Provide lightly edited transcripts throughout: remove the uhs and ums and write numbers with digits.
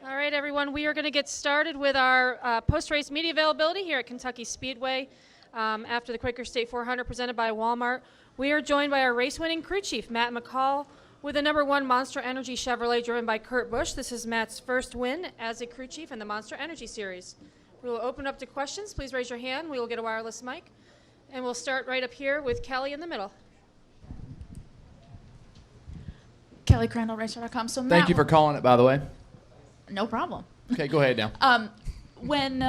All right, everyone, we are going to get started with our post-race media availability here at Kentucky Speedway after the Quaker State 400 presented by Walmart. We are joined by our race-winning crew chief, Matt McCall, with the #1 Monster Energy Chevrolet driven by Kurt Busch. This is Matt's first win as a crew chief in the Monster Energy Series. We will open up to questions. Please raise your hand. We will get a wireless mic. And we'll start right up here with Kelly in the middle. Kelly Crandall, Racer.com. So Matt, Thank you for calling it, by the way. No problem. Okay, go ahead now. When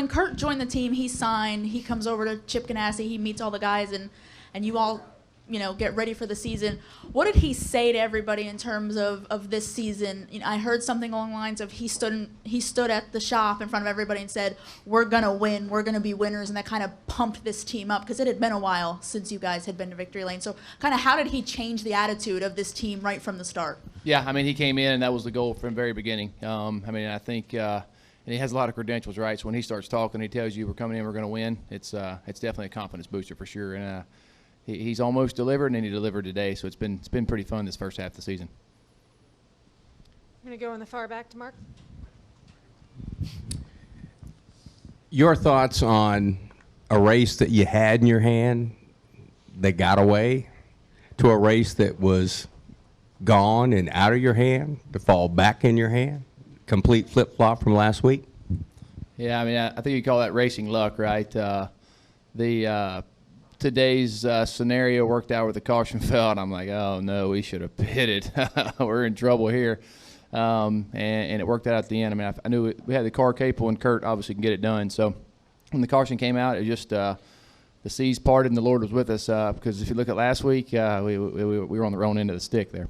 Kurt joined the team, he signed. He comes over to Chip Ganassi. He meets all the guys, and you all, get ready for the season. What did he say to everybody in terms of this season? I heard something along the lines of he stood at the shop in front of everybody and said, "We're gonna win. We're gonna be winners," and that kind of pumped this team up because it had been a while since you guys had been to victory lane. So, kind of, how did he change the attitude of this team right from the start? Yeah, I mean, he came in, and that was the goal from the very beginning. I think, and he has a lot of credentials, right? So when he starts talking, he tells you we're coming in, we're going to win. It's definitely a confidence booster for sure. And he's almost delivered, and he delivered today. So it's been pretty fun this first half of the season. I'm going to go in the far back to Mark. Your thoughts on a race that you had in your hand that got away to a race that was gone and out of your hand to fall back in your hand? Complete flip-flop from last week? Yeah, I think you call that racing luck, right? Today's scenario worked out with the caution felt. I'm like, oh, no, we should have pitted. We're in trouble here. And it worked out at the end. I knew we had the car capable, and Kurt obviously can get it done. So when the caution came out, it just the seas parted and the Lord was with us because if you look at last week, we were on the wrong end of the stick there.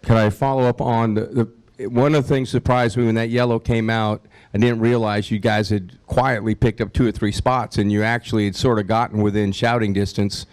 Can I follow up on one of the things that surprised me when that yellow came out? I didn't realize you guys had quietly picked up 2 or 3 spots, and you actually had sort of gotten within shouting distance.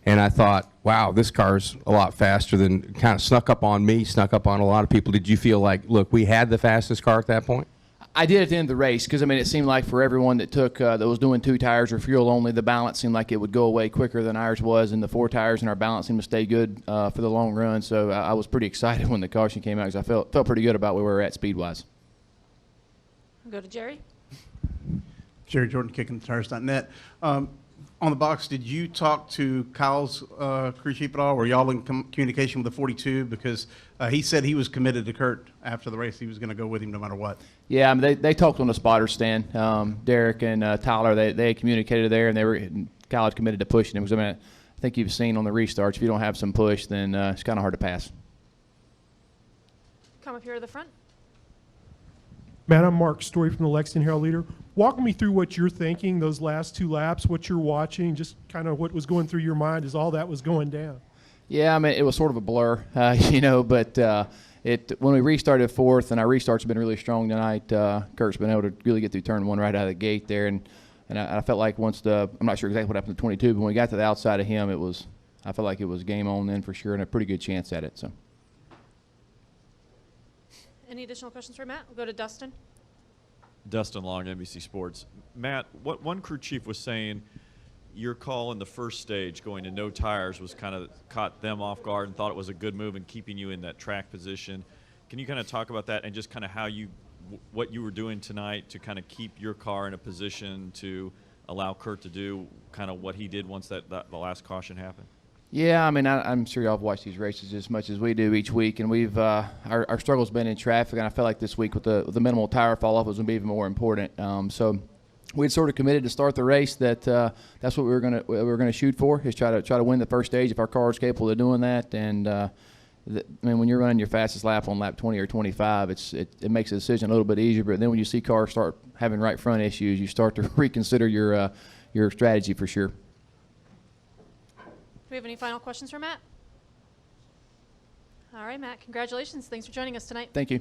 And I thought, wow, this car's a lot faster than kind of snuck up on me, snuck up on a lot of people. Did you feel like, look, we had the fastest car at that point? I did at the end of the race because, it seemed like for everyone that that was doing 2 tires or fuel only, the balance seemed like it would go away quicker than ours was, and the 4 tires and our balance seemed to stay good for the long run. So I was pretty excited when the caution came out because I felt pretty good about where we were at speed-wise. We'll go to Jerry. Jerry Jordan, kickingthetires.net. On the box, did you talk to Kyle's crew chief at all? Were y'all in communication with the 42? Because he said he was committed to Kurt after the race. He was going to go with him no matter what. Yeah, they talked on the spotter stand. Derek and Tyler, they communicated there, and Kyle had committed to pushing him. Because, I think you've seen on the restarts, if you don't have some push, then it's kind of hard to pass. Come up here to the front. Matt, I'm Mark Story from the Lexington Herald-Leader. Walk me through what you're thinking those last 2 laps, what you're watching, just kind of what was going through your mind as all that was going down. Yeah, it was sort of a blur, but when we restarted 4th, and our restarts have been really strong tonight, Kurt's been able to really get through turn 1 right out of the gate there, and I felt like I'm not sure exactly what happened to 22, but when we got to the outside of him, I felt like it was game on then for sure, and a pretty good chance at it. So. Any additional questions for Matt? We'll go to Dustin. Dustin Long, NBC Sports. Matt, what one crew chief was saying, your call in the first stage going to no tires was kind of caught them off guard and thought it was a good move in keeping you in that track position. Can you kind of talk about that and just kind of what you were doing tonight to kind of keep your car in a position to allow Kurt to do kind of what he did once the last caution happened? Yeah, I'm sure y'all have watched these races as much as we do each week, and we've our struggle's been in traffic, and I felt like this week with the minimal tire fall off was going to be even more important. So we'd sort of committed to start the race that that's what we were going to shoot for, is try to win the first stage if our car is capable of doing that. And when you're running your fastest lap on lap 20 or 25, it makes the decision a little bit easier. But then when you see cars start having right front issues, you start to reconsider your strategy for sure. Do we have any final questions for Matt? All right, Matt, congratulations. Thanks for joining us tonight. Thank you.